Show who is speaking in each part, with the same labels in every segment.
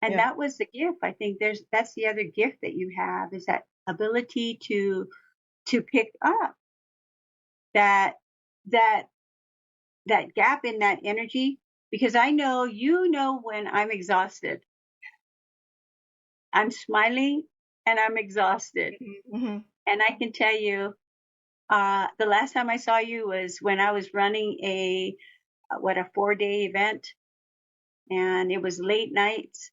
Speaker 1: And
Speaker 2: Yeah.
Speaker 1: that was the gift. I think that's the other gift that you have, is that ability to pick up that that that gap in that energy, because I know, when I'm exhausted. I'm smiling and I'm exhausted.
Speaker 2: Hmm.
Speaker 1: And I can tell you, the last time I saw you was when I was running a 4-day event, and it was late nights,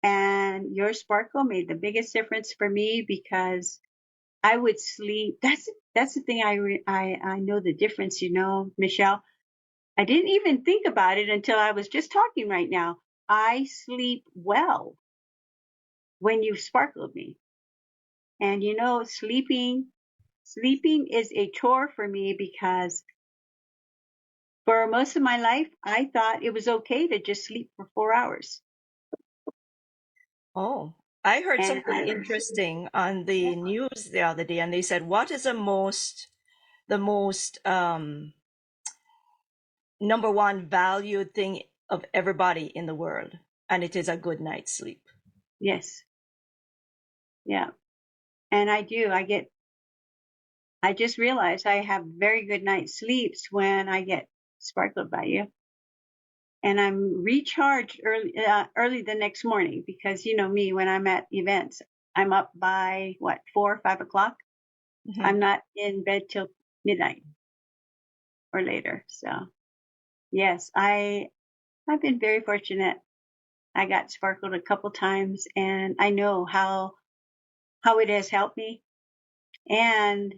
Speaker 1: and your sparkle made the biggest difference for me, because I would sleep. That's the thing. I know the difference, Michelle. I didn't even think about it until I was just talking right now. I sleep well when you sparkled me. And sleeping is a chore for me, because for most of my life, I thought it was okay to just sleep for 4 hours.
Speaker 2: Oh, I heard
Speaker 1: And
Speaker 2: something interesting on the news the other day, and they said, what is the most number one valued thing of everybody in the world? And it is a good night's sleep.
Speaker 1: yes, yeah. And I do. I just realized I have very good night's sleeps when I get sparkled by you. And I'm recharged early the next morning, because you know me, when I'm at events, I'm up by 4 or 5 o'clock.
Speaker 2: Hmm.
Speaker 1: I'm not in bed till midnight or later. So yes, I've been very fortunate. I got sparkled a couple times, and I know how it has helped me. And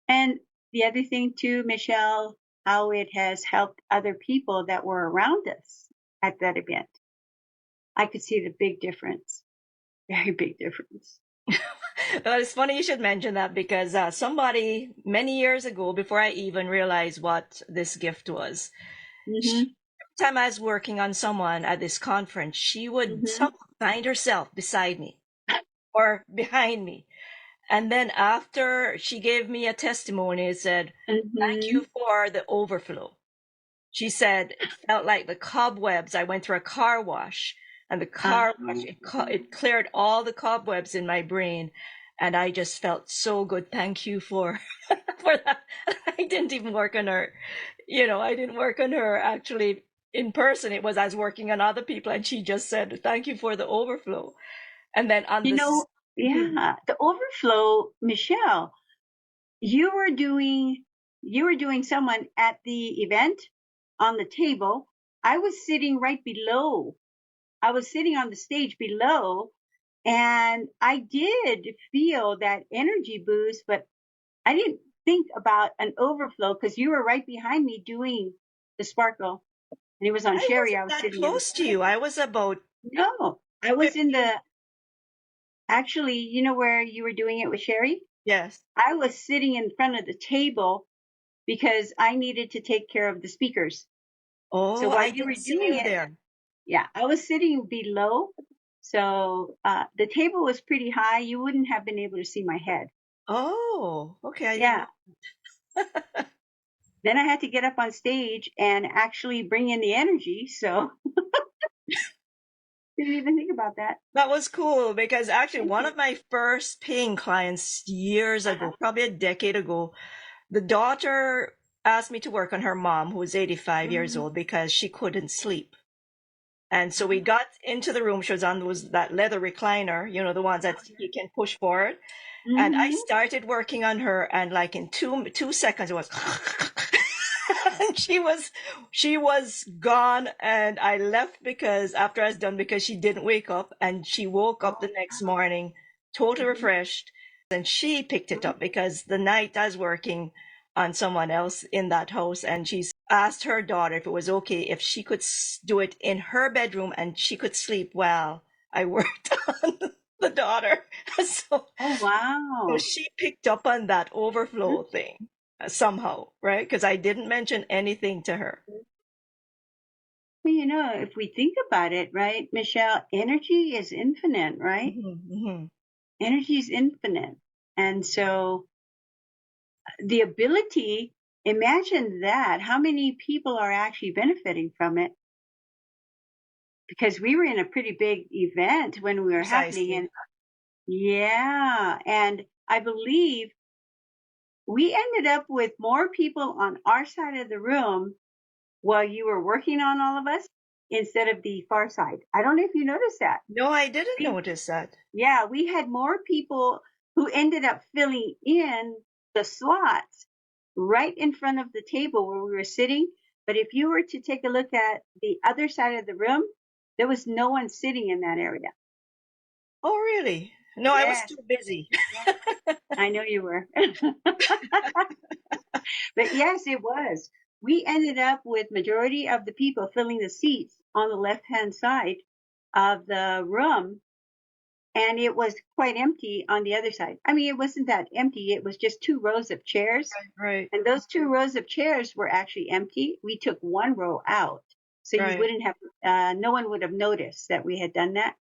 Speaker 1: and the other thing too, Michelle, how it has helped other people that were around us at that event. I could see the big difference, very big difference.
Speaker 2: Well, it's funny you should mention that, because somebody many years ago, before I even realized what this gift was,
Speaker 1: Mhm.
Speaker 2: every time I was working on someone at this conference, she would
Speaker 1: Mhm.
Speaker 2: somehow find herself beside me or behind me. And then after she gave me a testimony, it said, "Thank you
Speaker 1: Mhm.
Speaker 2: for the overflow." She said it felt like the cobwebs. I went through a car wash, and the car wash, it cleared all the cobwebs in my brain, and I just felt so good. Thank you for for that. I didn't even work on her. I didn't work on her actually in person. It was, I was working on other people, and she just said, "Thank you for the overflow." And then on
Speaker 1: You
Speaker 2: this.
Speaker 1: know, yeah, the overflow, Michelle. You were doing someone at the event on the table. I was sitting right below. I was sitting on the stage below, and I did feel that energy boost, but I didn't think about an overflow, because you were right behind me doing the sparkle. And it was on
Speaker 2: I
Speaker 1: Sherry.
Speaker 2: wasn't
Speaker 1: I was
Speaker 2: that
Speaker 1: sitting in.
Speaker 2: close to you. I was about
Speaker 1: No, I was in
Speaker 2: 15.
Speaker 1: the, actually, where you were doing it with Sherry?
Speaker 2: Yes.
Speaker 1: I was sitting in front of the table, because I needed to take care of the speakers. So
Speaker 2: Oh,
Speaker 1: while
Speaker 2: I
Speaker 1: you were
Speaker 2: didn't see
Speaker 1: doing
Speaker 2: you
Speaker 1: it,
Speaker 2: there.
Speaker 1: yeah, I was sitting below. So the table was pretty high. You wouldn't have been able to see my head.
Speaker 2: Oh, okay. I didn't
Speaker 1: Yeah.
Speaker 2: know.
Speaker 1: Then I had to get up on stage and actually bring in the energy. So didn't even think about that.
Speaker 2: That was cool, because actually
Speaker 1: Thank
Speaker 2: one
Speaker 1: you.
Speaker 2: of my first paying clients years ago, probably a decade ago, the daughter asked me to work on her mom, who was 85 years
Speaker 1: Mhm.
Speaker 2: old, because she couldn't sleep. And so we got into the room. She was on that leather recliner, the ones that you can push forward. And I
Speaker 1: Mhm.
Speaker 2: started working on her, and like in two seconds, it was, and she was gone. And I left because after I was done, because she didn't wake up, and she woke up the next morning totally
Speaker 1: Mhm.
Speaker 2: refreshed. And she picked it up because the night I was working on someone else in that house, and she asked her daughter if it was okay if she could do it in her bedroom, and she could sleep while I worked on the daughter. So
Speaker 1: Oh,
Speaker 2: so
Speaker 1: wow.
Speaker 2: she picked up on that overflow
Speaker 1: Mhm.
Speaker 2: thing somehow, right? Because I didn't mention anything to her.
Speaker 1: Well, if we think about it, right, Michelle, energy is infinite, right?
Speaker 2: Hmm. Hmm.
Speaker 1: Energy is infinite. And so the ability, imagine that, how many people are actually benefiting from it. because we were in a pretty big event when we were happening. And yeah, and I believe we ended up with more people on our side of the room while you were working on all of us instead of the far side. I don't know if you noticed that.
Speaker 2: No, I didn't notice that.
Speaker 1: Yeah, we had more people who ended up filling in the slots right in front of the table where we were sitting. But if you were to take a look at the other side of the room, there was no one sitting in that area.
Speaker 2: Oh, really? No, I was
Speaker 1: Yes.
Speaker 2: too busy.
Speaker 1: I know you were. But yes, it was. We ended up with majority of the people filling the seats on the left-hand side of the room, and it was quite empty on the other side. I mean, it wasn't that empty. It was just 2 rows of chairs.
Speaker 2: Right.
Speaker 1: And those 2 rows of chairs were actually empty. We took 1 row out. So you wouldn't have, no one would have noticed that we had done that.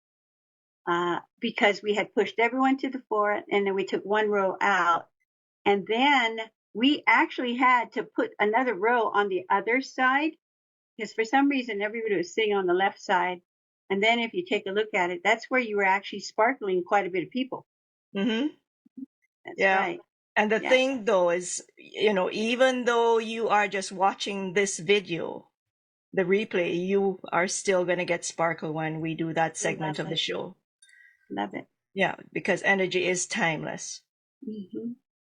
Speaker 1: Because we had pushed everyone to the floor and then we took 1 row out. And then we actually had to put another row on the other side because for some reason everybody was sitting on the left side. And then if you take a look at it, that's where you were actually sparkling quite a bit of people.
Speaker 2: Mm-hmm.
Speaker 1: That's
Speaker 2: Yeah.
Speaker 1: right.
Speaker 2: And the thing though is, even though you are just watching this video, the replay, you are still going to get sparkle when we do that segment of the show.
Speaker 1: Love it.
Speaker 2: Yeah, because energy is timeless.
Speaker 1: Mm-hmm.